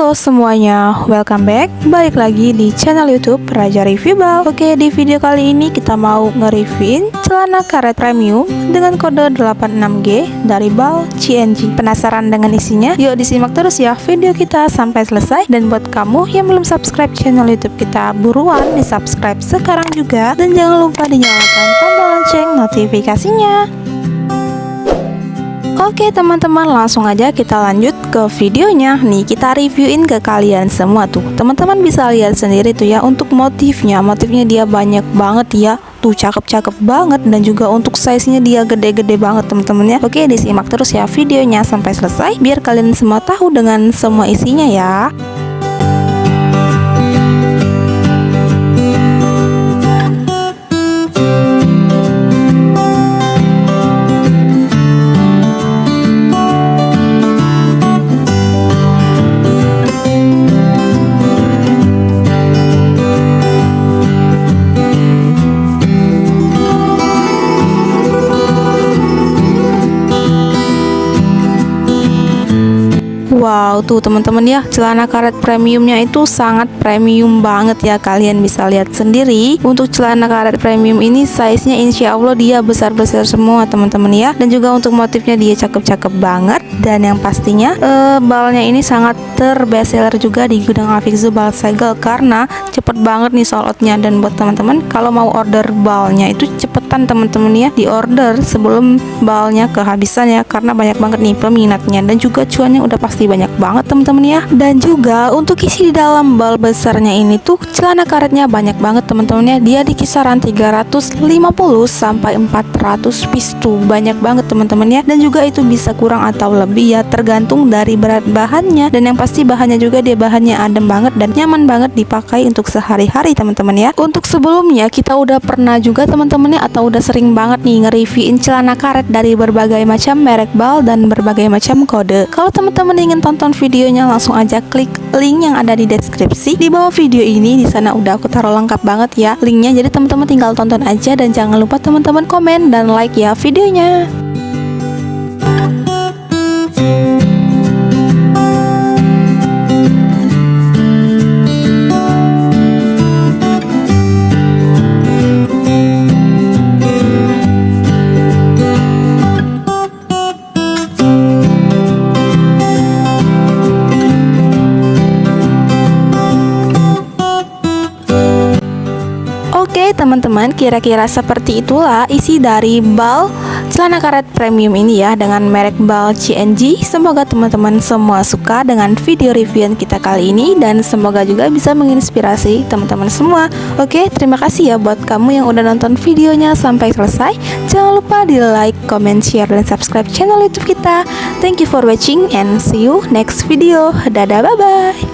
Halo semuanya, welcome back. Balik lagi di channel YouTube Raja Review Bal. Oke, di video kali ini kita mau nge-reviewin celana karet premium dengan kode 86G dari Bal CNG. Penasaran dengan isinya? Yuk disimak terus ya video kita sampai selesai. Dan buat kamu yang belum subscribe channel YouTube kita, buruan di subscribe sekarang juga. Dan jangan lupa dinyalakan tombol lonceng notifikasinya. Oke teman-teman, langsung aja kita lanjut ke videonya. Nih kita reviewin ke kalian semua tuh. Teman-teman bisa lihat sendiri tuh ya, untuk motifnya dia banyak banget ya. Tuh cakep-cakep banget, dan juga untuk size-nya dia gede-gede banget teman-teman ya. Oke, disimak terus ya videonya sampai selesai biar kalian semua tahu dengan semua isinya ya. Wow, tuh teman-teman ya, celana karet premiumnya itu sangat premium banget ya. Kalian bisa lihat sendiri. Untuk celana karet premium ini size-nya insya Allah dia besar-besar semua teman-teman ya. Dan juga untuk motifnya dia cakep-cakep banget. Dan yang pastinya balnya ini sangat terbestseller juga di gudang Alfixzo Bal Segel, karena cepet banget nih sold out-nya. Dan buat teman-teman kalau mau order balnya itu cepetan teman-teman ya, di order sebelum balnya kehabisan ya, karena banyak banget nih peminatnya. Dan juga cuannya udah pasti banyak banget teman-teman ya. Dan juga untuk isi di dalam bal besarnya ini tuh celana karetnya banyak banget teman-teman ya. Dia di kisaran 350 sampai 400 piece tuh, banyak banget teman-teman ya. Dan juga itu bisa kurang atau lebih ya, tergantung dari berat bahannya. Dan yang pasti bahannya juga dia bahannya adem banget dan nyaman banget dipakai untuk sehari-hari teman-teman ya. Untuk sebelumnya kita udah pernah juga teman-teman ya, atau udah sering banget nih nge-reviewin celana karet dari berbagai macam merek bal dan berbagai macam kode. Kalau teman-teman ingin tonton videonya, langsung aja klik link yang ada di deskripsi di bawah video ini. Di sana udah aku taruh lengkap banget ya linknya, jadi teman-teman tinggal tonton aja. Dan jangan lupa teman-teman komen dan like ya videonya. Oke teman-teman, kira-kira seperti itulah isi dari bal celana karet premium ini ya, dengan merek Bal CNG. Semoga teman-teman semua suka dengan video reviewan kita kali ini, dan semoga juga bisa menginspirasi teman-teman semua. Oke, terima kasih ya buat kamu yang udah nonton videonya sampai selesai. Jangan lupa di like, comment, share, dan subscribe channel YouTube kita. Thank you for watching and see you next video. Dadah, bye-bye.